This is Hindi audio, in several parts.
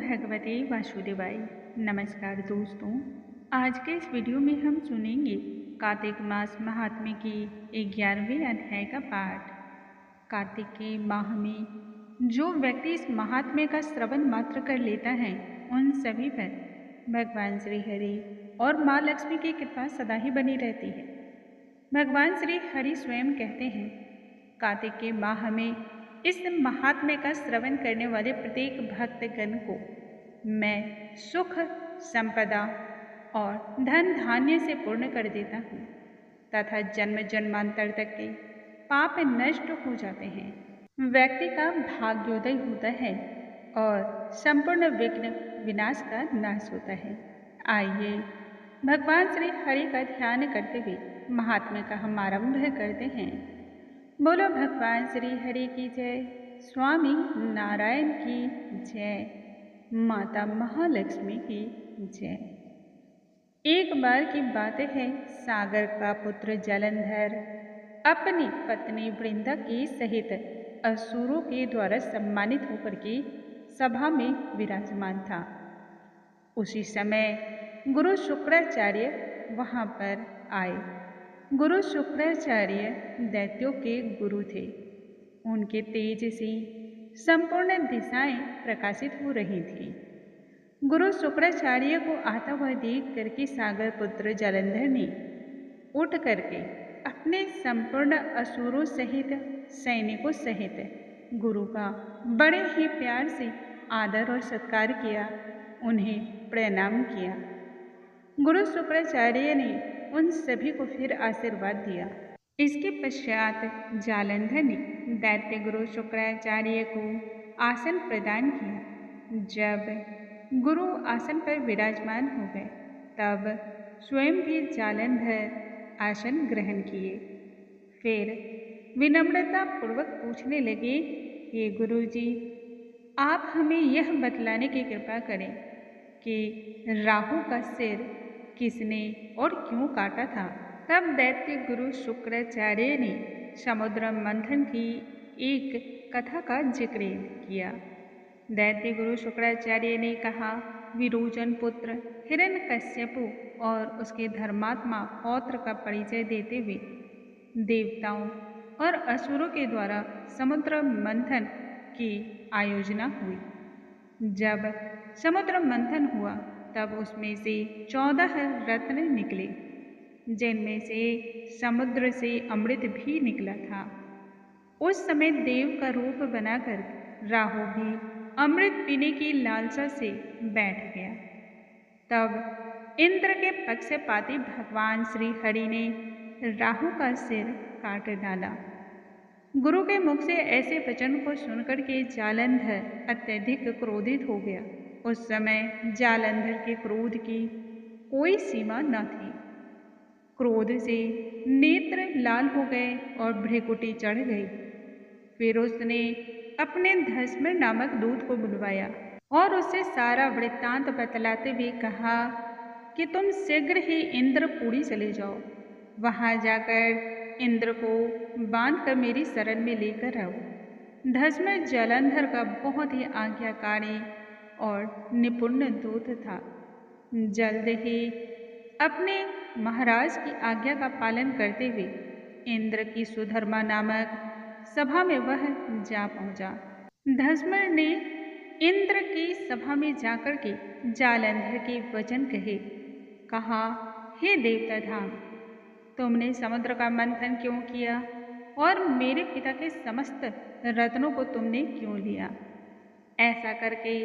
भगवते वासुदेवाय। नमस्कार दोस्तों, आज के इस वीडियो में हम सुनेंगे कार्तिक मास महात्म्य की 11वें अध्याय का पाठ। कार्तिक के माह में जो व्यक्ति इस महात्म्य का श्रवण मात्र कर लेता है उन सभी पर भगवान श्री हरि और माँ लक्ष्मी की कृपा सदा ही बनी रहती है। भगवान श्री हरि स्वयं कहते हैं, कार्तिक के माह में इस महात्म्य का श्रवण करने वाले प्रत्येक भक्तगण को मैं सुख, संपदा और धन धान्य से पूर्ण कर देता हूँ तथा जन्म जन्मांतर तक के पाप नष्ट हो जाते हैं। व्यक्ति का भाग्योदय होता है और संपूर्ण विघ्न विनाश का नाश होता है। आइए भगवान श्री हरि का ध्यान करते हुए महात्म्य का हम आरंभ करते हैं। बोलो भगवान श्री हरि की जय, स्वामी नारायण की जय, माता महालक्ष्मी की जय। एक बार की बात है, सागर का पुत्र जलंधर अपनी पत्नी वृंदा के सहित असुरों के द्वारा सम्मानित होकर के सभा में विराजमान था। उसी समय गुरु शुक्राचार्य वहां पर आए। गुरु शुक्राचार्य दैत्यों के गुरु थे। उनके तेज से संपूर्ण दिशाएं प्रकाशित हो रही थी। गुरु शुक्राचार्य को आता हुआ देख करके सागर पुत्र जलंधर ने उठ करके अपने संपूर्ण असुरों सहित सैनिकों सहित गुरु का बड़े ही प्यार से आदर और सत्कार किया, उन्हें प्रणाम किया। गुरु शुक्राचार्य ने उन सभी को फिर आशीर्वाद दिया। इसके पश्चात जालंधर ने दैत्य गुरु शुक्राचार्य को आसन प्रदान किया। जब गुरु आसन पर विराजमान हो गए तब स्वयं भी जालंधर आसन ग्रहण किए। फिर विनम्रता पूर्वक पूछने लगे, हे गुरु जी, आप हमें यह बतलाने की कृपा करें कि राहु का सिर किसने और क्यों काटा था। तब दैत्य गुरु शुक्राचार्य ने समुद्र मंथन की एक कथा का जिक्र किया। दैत्य गुरु शुक्राचार्य ने कहा, विरोचन पुत्र हिरण्यकश्यपु और उसके धर्मात्मा पौत्र का परिचय देते हुए देवताओं और असुरों के द्वारा समुद्र मंथन की आयोजना हुई। जब समुद्र मंथन हुआ तब उसमें से 14 रत्न निकले, जिनमें से समुद्र से अमृत भी निकला था। उस समय देव का रूप बनाकर राहु भी अमृत पीने की लालसा से बैठ गया। तब इंद्र के पक्षपाती भगवान श्री हरि ने राहु का सिर काट डाला। गुरु के मुख से ऐसे वचन को सुनकर के जालंधर अत्यधिक क्रोधित हो गया। उस समय जालंधर के क्रोध की कोई सीमा न थी। क्रोध से नेत्र लाल हो गए और भ्रिकुटी चढ़ गई। फिर उसने अपने धस्म नामक दूत को बुलवाया और उससे सारा वृत्तांत बतलाते हुए कहा कि तुम शीघ्र ही इंद्रपुरी चले जाओ। वहां जाकर इंद्र को बांध कर मेरी शरण में लेकर आओ। धस्म जालंधर का बहुत ही आज्ञाकारी और निपुण दूत था। जल्द ही अपने महाराज की आज्ञा का पालन करते हुए इंद्र की सुधर्मा नामक सभा में वह जा पहुंचा। धस्म ने इंद्र की सभा में जाकर के जालंधर के वचन कहा, हे देवता धाम, तुमने समुद्र का मंथन क्यों किया और मेरे पिता के समस्त रत्नों को तुमने क्यों लिया? ऐसा करके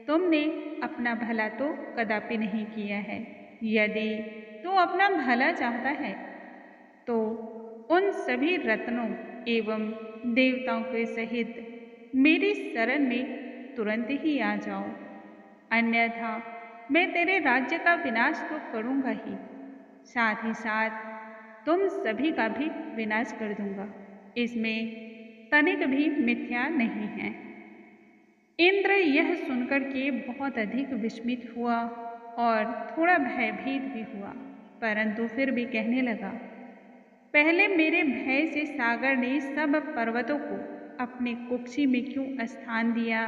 तुमने अपना भला तो कदापि नहीं किया है। यदि तू अपना भला चाहता है तो उन सभी रत्नों एवं देवताओं के सहित मेरी शरण में तुरंत ही आ जाओ, अन्यथा मैं तेरे राज्य का विनाश तो करूँगा ही, साथ ही साथ तुम सभी का भी विनाश कर दूंगा। इसमें तनिक भी मिथ्या नहीं है। इंद्र यह सुनकर के बहुत अधिक विस्मित हुआ और थोड़ा भयभीत भी हुआ, परंतु फिर भी कहने लगा, पहले मेरे भय से सागर ने सब पर्वतों को अपने कुक्षी में क्यों स्थान दिया?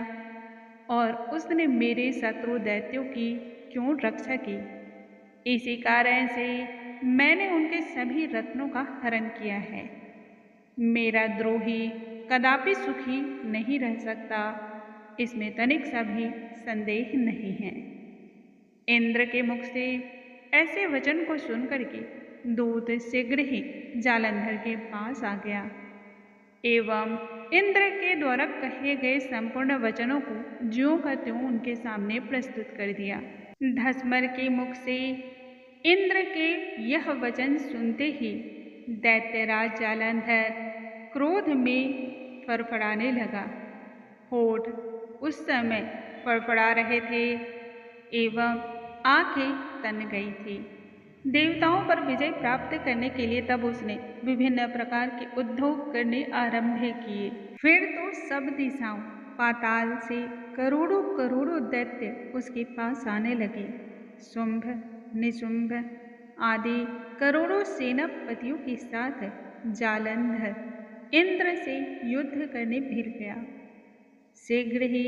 और उसने मेरे शत्रु दैत्यों की क्यों रक्षा की। इसी कारण से मैंने उनके सभी रत्नों का हरण किया है। मेरा द्रोही कदापि सुखी नहीं रह सकता, इसमें तनिक सा भी संदेह नहीं है। इंद्र के मुख से ऐसे वचन को सुनकर के दूत शीघ्र ही जालंधर के पास आ गया एवं इंद्र के द्वारा कहे गए संपूर्ण वचनों को ज्यों का त्यों उनके सामने प्रस्तुत कर दिया। धस्मर के मुख से इंद्र के यह वचन सुनते ही दैत्यराज जालंधर क्रोध में फड़फड़ाने लगा। होठ उस समय फड़फड़ा रहे थे एवं आंखें तन गई थी। देवताओं पर विजय प्राप्त करने के लिए तब उसने विभिन्न प्रकार के उद्योग करने आरंभ किए। फिर तो सब दिशाओं पाताल से करोड़ों करोड़ों दैत्य उसके पास आने लगे। शुंभ निशुंभ आदि करोड़ों सेनापतियों के साथ जालंधर इंद्र से युद्ध करने भिड़ गया। शीघ्र ही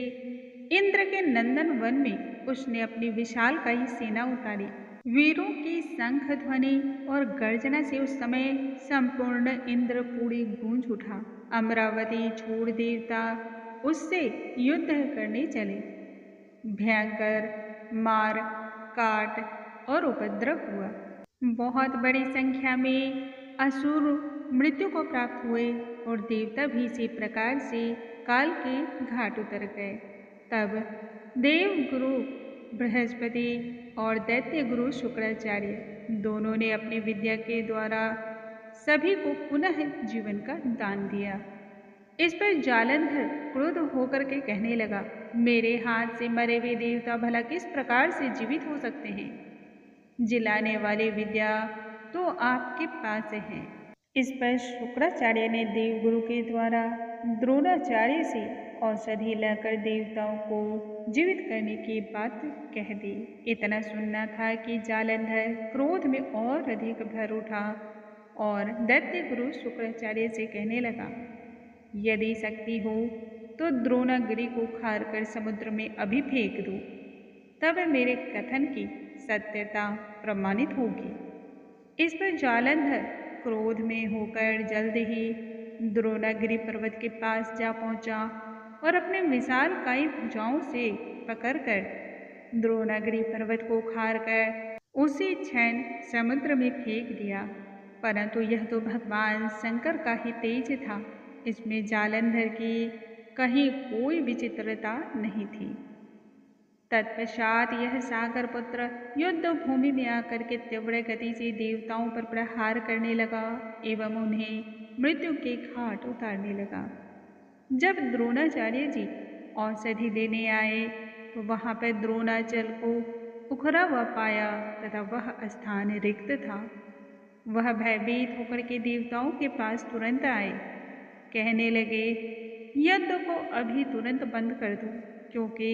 इंद्र के नंदन वन में उसने अपनी विशालकाय सेना उतारी। वीरों की शंख ध्वनि और गर्जना से उस समय संपूर्ण इंद्रपुरी गूंज उठा। अमरावती छोड़ देवता उससे युद्ध करने चले। भयंकर मार काट और उपद्रव हुआ। बहुत बड़ी संख्या में असुर मृत्यु को प्राप्त हुए और देवता भी इसी प्रकार से काल के घाट उतर गए। तब देव गुरु बृहस्पति और दैत्य गुरु शुक्राचार्य दोनों ने अपनी विद्या के द्वारा सभी को पुनः जीवन का दान दिया। इस पर जालंधर क्रुद्ध होकर के कहने लगा, मेरे हाथ से मरे हुए देवता भला किस प्रकार से जीवित हो सकते हैं। जिलाने वाली विद्या तो आपके पास है। इस पर शुक्राचार्य ने देवगुरु के द्वारा द्रोणाचार्य से औषधि लाकर देवताओं को जीवित करने की बात कह दी। इतना सुनना था कि जालंधर क्रोध में और अधिक भर उठा और दैत्य गुरु शुक्राचार्य से कहने लगा, यदि शक्ति हो तो द्रोणागिरि को खार कर समुद्र में अभी फेंक दो, तब मेरे कथन की सत्यता प्रमाणित होगी। इस पर जालंधर क्रोध में होकर जल्द ही द्रोणागिरि पर्वत के पास जा पहुंचा और अपने विशालकाय भुजाओं से पकड़कर द्रोणागिरि पर्वत को खार कर उसी क्षण समुद्र में फेंक दिया। परंतु यह तो भगवान शंकर का ही तेज था, इसमें जालंधर की कहीं कोई विचित्रता नहीं थी। तत्पश्चात यह सागर पुत्र युद्ध भूमि में आकर के तीव्र गति से देवताओं पर प्रहार करने लगा एवं उन्हें मृत्यु के घाट उतारने लगा। जब द्रोणाचार्य जी औषधि देने आए तो वहां पर द्रोणाचल को उखड़ा हुआ पाया तथा वह स्थान रिक्त था। वह भयभीत होकर के देवताओं के पास तुरंत आए। कहने लगे, युद्ध को अभी तुरंत बंद कर दो, क्योंकि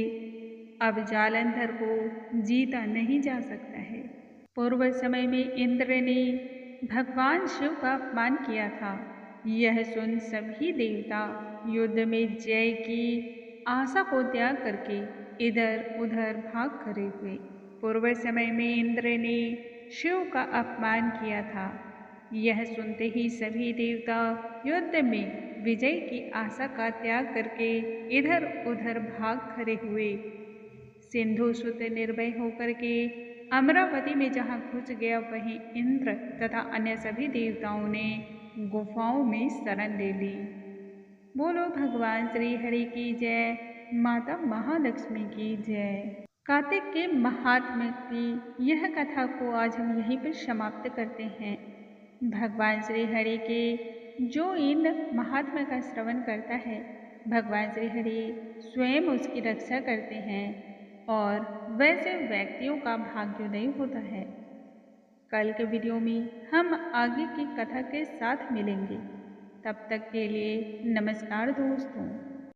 अब जालंधर को जीता नहीं जा सकता है। पूर्व समय में इंद्र ने भगवान शिव का अपमान किया था। यह सुन सभी देवता युद्ध में जय की आशा को त्याग करके इधर उधर भाग खड़े हुए। पूर्व समय में इंद्र ने शिव का अपमान किया था। यह सुनते ही सभी देवता युद्ध में विजय की आशा का त्याग करके इधर उधर भाग खड़े हुए। सिंधु सुत निर्भय होकर के अमरावती में जहाँ घुस गया, वहीं इंद्र तथा अन्य सभी देवताओं ने गुफाओं में शरण ले ली। बोलो भगवान श्री हरि की जय, माता महालक्ष्मी की जय। कार्तिक के महात्म्य की यह कथा को आज हम यहीं पर समाप्त करते हैं। भगवान श्री हरि के जो इन महात्म्य का श्रवण करता है, भगवान श्री हरि स्वयं उसकी रक्षा करते हैं और वैसे व्यक्तियों का भाग्योदय होता है। कल के वीडियो में हम आगे की कथा के साथ मिलेंगे। तब तक के लिए नमस्कार दोस्तों।